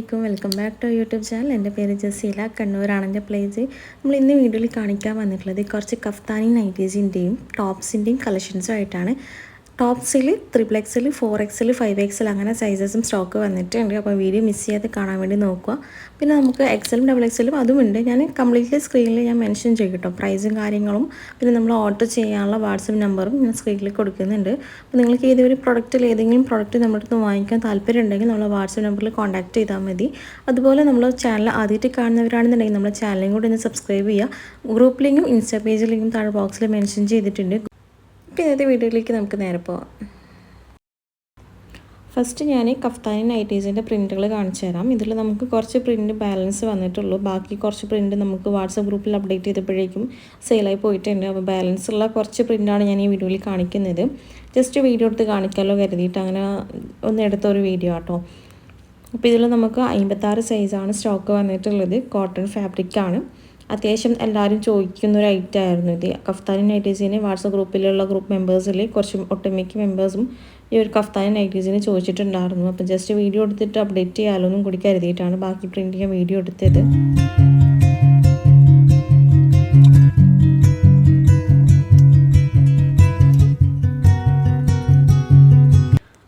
അസ്സലാമലൈക്കും welcome back to YouTube channel. എൻ്റെ പേര് ജസീല, കണ്ണൂരാണ് എൻ്റെ പ്ലേസ്. നമ്മൾ ഇന്ന് വീഡിയോയിൽ കാണിക്കാൻ വന്നിട്ടുള്ളത് കുറച്ച് കഫ്താനി നൈറ്റീസിൻ്റെയും ടോപ്സിൻ്റെയും കളക്ഷൻസും ആയിട്ടാണ്. ടോപ്സിൽ 3XL, 4XL, 5XL അങ്ങനെ സൈസസും സ്റ്റോക്ക് വന്നിട്ടുണ്ട്. അപ്പോൾ വീഡിയോ മിസ് ചെയ്യാതെ കാണാൻ വേണ്ടി നോക്കുക. പിന്നെ നമുക്ക് XL, XXL അതുമുണ്ട്. ഞാൻ കംപ്ലീറ്റ്ലി സ്ക്രീനിൽ ഞാൻ മെൻഷൻ ചെയ്യും കേട്ടോ, പ്രൈസും കാര്യങ്ങളും. പിന്നെ നമ്മൾ ഓർഡർ ചെയ്യാനുള്ള വാട്സപ്പ് നമ്പറും ഞാൻ സ്ക്രീനിൽ കൊടുക്കുന്നുണ്ട്. അപ്പോൾ നിങ്ങൾക്ക് ഏതൊരു ഏതെങ്കിലും പ്രൊഡക്റ്റ് നമ്മുടെ അടുത്ത് വാങ്ങിക്കാൻ താല്പര്യം ഉണ്ടെങ്കിൽ നമ്മൾ വാട്സപ്പ് നമ്പറിൽ കോൺടാക്ട് ചെയ്താൽ മതി. അതുപോലെ നമ്മൾ ചാനൽ ആദ്യമായിട്ട് കാണുന്നവരാണെന്നുണ്ടെങ്കിൽ നമ്മുടെ ചാനലും കൂടി ഒന്ന് സബ്സ്ക്രൈബ് ചെയ്യുക. ഗ്രൂപ്പ് ലിങ്കും ഇൻസ്റ്റാ പേജ് ലിങ്കും താഴെ ബോക്സിൽ മെൻഷൻ ചെയ്തിട്ടുണ്ട്. അപ്പോൾ ഇന്നത്തെ വീഡിയോയിലേക്ക് നമുക്ക് നേരെ പോകാം. ഫസ്റ്റ് ഞാൻ കഫ്താനി നൈറ്റീസിൻ്റെ പ്രിൻറ്റുകൾ കാണിച്ചു തരാം. ഇതിൽ നമുക്ക് കുറച്ച് പ്രിൻറ്റ് ബാലൻസ് വന്നിട്ടുള്ളൂ. ബാക്കി കുറച്ച് പ്രിൻറ്റ് നമുക്ക് വാട്സപ്പ് ഗ്രൂപ്പിൽ അപ്ഡേറ്റ് ചെയ്തപ്പോഴേക്കും സെയിലായി പോയിട്ടുണ്ട്. അപ്പോൾ ബാലൻസ് ഉള്ള കുറച്ച് പ്രിൻ്റാണ് ഞാൻ ഈ വീഡിയോയിൽ കാണിക്കുന്നത്. ജസ്റ്റ് വീഡിയോ എടുത്ത് കാണിക്കാമല്ലോ കരുതിയിട്ട് അങ്ങനെ ഒന്ന് എടുത്തൊരു വീഡിയോ ആട്ടോ. അപ്പോൾ ഇതിൽ നമുക്ക് 56 സൈസാണ് സ്റ്റോക്ക് വന്നിട്ടുള്ളത്. കോട്ടൺ ഫാബ്രിക്കാണ്. അത്യാവശ്യം എല്ലാവരും ചോദിക്കുന്ന ഒരു ഐറ്റം ആയിരുന്നു ഇത്. കഫ്താനി നൈറ്റീസിന് വാട്സപ്പ് ഗ്രൂപ്പിലുള്ള ഗ്രൂപ്പ് മെമ്പേഴ്സിൽ കുറച്ച് ഒട്ടുമിക്ക മെമ്പേഴ്സും ഈ ഒരു കഫ്താനി നൈറ്റീസിന് ചോദിച്ചിട്ടുണ്ടായിരുന്നു. അപ്പോൾ ജസ്റ്റ് വീഡിയോ എടുത്തിട്ട് അപ്ഡേറ്റ് ചെയ്യാമല്ലോ കൂടി കരുതിയിട്ടാണ് ബാക്കി പ്രിൻ്റ് ചെയ്യാൻ വീഡിയോ എടുത്തത്.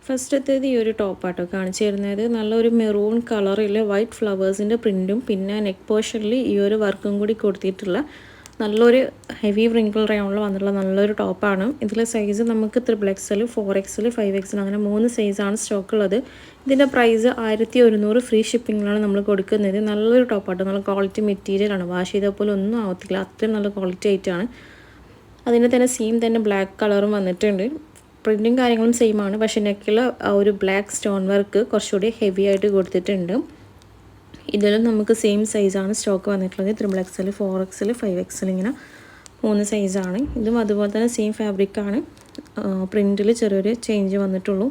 ഫസ്റ്റത്തേത് ഈ ഒരു ടോപ്പാട്ടോ കാണിച്ചു തരുന്നത്. നല്ലൊരു മെറൂൺ കളറിൽ വൈറ്റ് ഫ്ലവേഴ്സിൻ്റെ പ്രിൻറ്റും പിന്നെ നെക്ക് പോർഷനിൽ ഈ ഒരു വർക്കും കൂടി കൊടുത്തിട്ടുള്ള നല്ലൊരു ഹെവി വ്രിങ്കിൾ റയോണിൽ വന്നിട്ടുള്ള നല്ലൊരു ടോപ്പാണ്. ഇതിലെ സൈസ് നമുക്ക് 3XL, 4XL, 5XL അങ്ങനെ 3 സൈസാണ് സ്റ്റോക്ക് ഉള്ളത്. ഇതിൻ്റെ പ്രൈസ് 1100 ഫ്രീ ഷിപ്പിങ്ങിലാണ് നമ്മൾ കൊടുക്കുന്നത്. നല്ലൊരു ടോപ്പാട്ടോ, നല്ല ക്വാളിറ്റി മെറ്റീരിയലാണ്. വാഷ് ചെയ്താൽ പോലും ഒന്നും ആവത്തില്ല, അത്രയും നല്ല ക്വാളിറ്റി ആയിട്ടാണ്. അതിൻ്റെ തന്നെ സീം തന്നെ ബ്ലാക്ക് കളറും വന്നിട്ടുണ്ട്. പ്രിൻറ്റും കാര്യങ്ങളും സെയിം ആണ്, പക്ഷേ നെക്കിൽ ആ ഒരു ബ്ലാക്ക് സ്റ്റോൺ വർക്ക് കുറച്ചുകൂടി ഹെവി ആയിട്ട് കൊടുത്തിട്ടുണ്ട്. ഇതിലും നമുക്ക് സെയിം സൈസാണ് സ്റ്റോക്ക് വന്നിട്ടുള്ളത്. 3XL, 4XL, 5XL ഇങ്ങനെ 3 സൈസാണ്. ഇതും അതുപോലെ തന്നെ സെയിം ഫാബ്രിക്കാണ്. പ്രിൻറ്റിൽ ചെറിയൊരു ചേഞ്ച് വന്നിട്ടുള്ളൂ.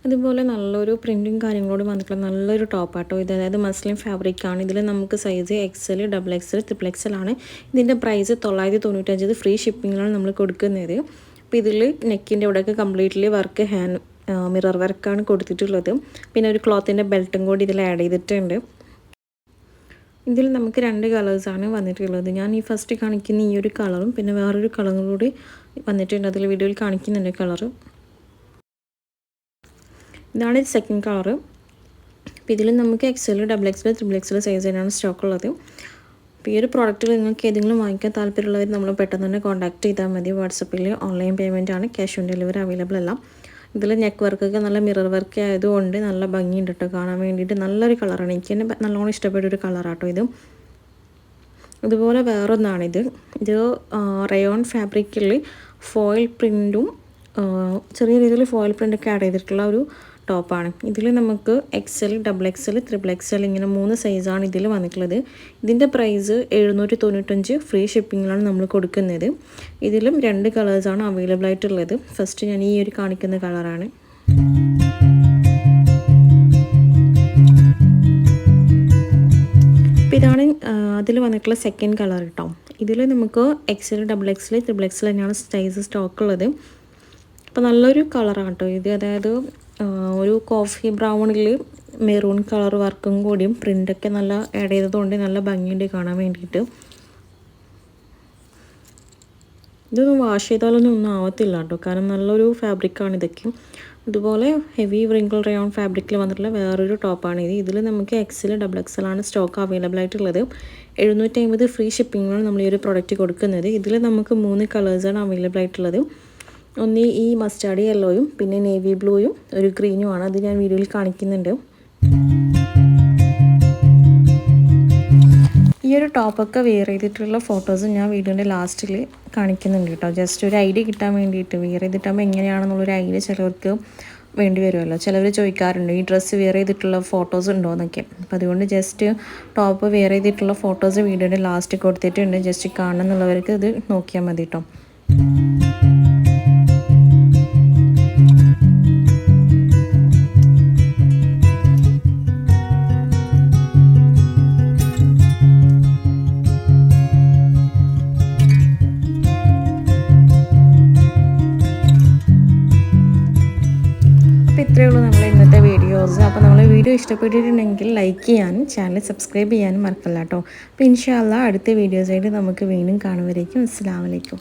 അതുപോലെ നല്ലൊരു പ്രിൻറ്റും കാര്യങ്ങളോട് വന്നിട്ടുള്ള നല്ലൊരു ടോപ്പാട്ടോ ഇത്. അതായത് മസ്ലിൻ ഫാബ്രിക്കാണ്. ഇതിൽ നമുക്ക് സൈസ് XL, XXL, 3XL ആണ്. ഇതിൻ്റെ പ്രൈസ് 995 ഫ്രീ ഷിപ്പിങ്ങിലാണ് നമ്മൾ കൊടുക്കുന്നത്. അപ്പോൾ ഇതിൽ നെക്കിൻ്റെ ഇവിടെയൊക്കെ കംപ്ലീറ്റ്ലി വർക്ക് മിറർ വർക്കാണ് കൊടുത്തിട്ടുള്ളത്. പിന്നെ ഒരു ക്ലോത്തിൻ്റെ ബെൽറ്റും കൂടി ഇതിൽ ആഡ് ചെയ്തിട്ടുണ്ട്. ഇതിൽ നമുക്ക് 2 കളേഴ്സാണ് വന്നിട്ടുള്ളത്. ഞാൻ ഈ ഫസ്റ്റ് കാണിക്കുന്ന ഈ ഒരു കളറും പിന്നെ വേറൊരു കളറും കൂടി വന്നിട്ടുണ്ട്. അതിൽ വീഡിയോയിൽ കാണിക്കുന്നുണ്ട് കളറ്. ഇതാണ് സെക്കൻഡ് കളറ്. അപ്പോൾ ഇതിൽ നമുക്ക് XL, XXL, 3XL സൈസിനാണ് സ്റ്റോക്ക് ഉള്ളത്. അപ്പോൾ ഈ ഒരു പ്രോഡക്റ്റിൽ നിങ്ങൾക്ക് ഏതെങ്കിലും വാങ്ങിക്കാൻ താല്പര്യമുള്ളവർ നമ്മൾ പെട്ടെന്ന് തന്നെ കോൺടാക്ട് ചെയ്താൽ മതി. വാട്സപ്പിൽ ഓൺലൈൻ പേയ്മെൻറ്റ് ആണ്, ക്യാഷ് ഓൺ ഡെലിവറി അവൈലബിൾ അല്ല. ഇതിൽ നെക്ക് വർക്കൊക്കെ നല്ല മിറർ വർക്ക് ആയതുകൊണ്ട് നല്ല ഭംഗിയുണ്ട് കേട്ടോ കാണാൻ വേണ്ടിയിട്ട്. നല്ലൊരു കളറാണ്, എനിക്ക് തന്നെ നല്ലോണം ഇഷ്ടപ്പെട്ട ഒരു കളറാട്ടോ ഇത്. അതുപോലെ വേറൊന്നാണിത്. ഇത് റയോൺ ഫാബ്രിക്കിൽ ഫോയിൽ പ്രിൻറ്റും ചെറിയ രീതിയിൽ ഫോയിൽ പ്രിൻ്റൊക്കെ ആഡ് ചെയ്തിട്ടുള്ള ഒരു ടോപ്പാണ്. ഇതിൽ നമുക്ക് XL, XXL, 3XL ഇങ്ങനെ 3 സൈസാണ് ഇതിൽ വന്നിട്ടുള്ളത്. ഇതിൻ്റെ പ്രൈസ് 795 ഫ്രീ ഷിപ്പിങ്ങിലാണ് നമ്മൾ കൊടുക്കുന്നത്. ഇതിലും 2 കളേഴ്സാണ് അവൈലബിൾ ആയിട്ടുള്ളത്. ഫസ്റ്റ് ഞാൻ ഈ ഒരു കാണിക്കുന്ന കളറാണ്. അപ്പോൾ ഇതാണ് അതിൽ വന്നിട്ടുള്ള സെക്കൻഡ് കളർ കേട്ടോ. ഇതിൽ നമുക്ക് XL, XXL, 3XL തന്നെയാണ് സൈസ് സ്റ്റോക്ക് ഉള്ളത്. അപ്പോൾ നല്ലൊരു കളറാണ് കേട്ടോ ഇത്. അതായത് ഒരു കോഫി ബ്രൗണിൽ മെറൂൺ കളർ വർക്കും കൂടിയും പ്രിൻ്റൊക്കെ നല്ല ആഡ് ചെയ്തതുകൊണ്ട് നല്ല ഭംഗിയുണ്ട് കാണാൻ വേണ്ടിയിട്ട്. ഇതൊന്നും വാഷ് ചെയ്താലൊന്നും ഒന്നും ആവത്തില്ല കേട്ടോ, കാരണം നല്ലൊരു ഫാബ്രിക്കാണ് ഇതൊക്കെ. അതുപോലെ ഹെവി വ്രിങ്കിൾ റയോൺ ഫാബ്രിക്കിൽ വന്നിട്ടുള്ള വേറൊരു ടോപ്പാണ് ഇത്. ഇതിൽ നമുക്ക് XL, XXL ആണ് സ്റ്റോക്ക് അവൈലബിൾ ആയിട്ടുള്ളത്. 750 ഫ്രീ ഷിപ്പിങ്ങിലാണ് നമ്മൾ ഈ ഒരു പ്രൊഡക്റ്റ് കൊടുക്കുന്നത്. ഇതിൽ നമുക്ക് 3 കളേഴ്സാണ് അവൈലബിൾ ആയിട്ടുള്ളത്. ഒന്ന് ഈ മസ്റ്റാർഡ് യെല്ലോയും പിന്നെ നേവി ബ്ലൂയും ഒരു ഗ്രീനുമാണ്. അത് ഞാൻ വീഡിയോയിൽ കാണിക്കുന്നുണ്ട്. ഈ ഒരു ടോപ്പൊക്കെ വെയർ ചെയ്തിട്ടുള്ള ഫോട്ടോസ് ഞാൻ വീഡിയോൻ്റെ ലാസ്റ്റിൽ കാണിക്കുന്നുണ്ട് കേട്ടോ. ജസ്റ്റ് ഒരു ഐഡിയ കിട്ടാൻ വേണ്ടിയിട്ട്. വെയർ ചെയ്തിട്ടാകുമ്പോൾ എങ്ങനെയാണെന്നുള്ളൊരു ഐഡിയ ചിലവർക്ക് വേണ്ടി വരുമല്ലോ. ചിലവർ ചോദിക്കാറുണ്ട് ഈ ഡ്രസ്സ് വെയർ ചെയ്തിട്ടുള്ള ഫോട്ടോസ് ഉണ്ടോ എന്നൊക്കെ. അപ്പോൾ അതുകൊണ്ട് ജസ്റ്റ് ടോപ്പ് വെയർ ചെയ്തിട്ടുള്ള ഫോട്ടോസ് വീഡിയോയുടെ ലാസ്റ്റ് കൊടുത്തിട്ടുണ്ട്. ജസ്റ്റ് കാണണം എന്നുള്ളവർക്ക് ഇത് നോക്കിയാൽ മതി കേട്ടോ. ഇത്രയേ ഉള്ളൂ നമ്മുടെ ഇന്നത്തെ വീഡിയോസ്. അപ്പോൾ നമ്മളെ വീഡിയോ ഇഷ്ടപ്പെട്ടിട്ടുണ്ടെങ്കിൽ ലൈക്ക് ചെയ്യാനും ചാനൽ സബ്സ്ക്രൈബ് ചെയ്യാനും മറക്കല്ല കേട്ടോ. അപ്പോൾ ഇൻഷാ അല്ലാഹ് അടുത്ത വീഡിയോസായിട്ട് നമുക്ക് വീണ്ടും കാണുമ്പോഴേക്കും അസ്സലാമു അലൈക്കും.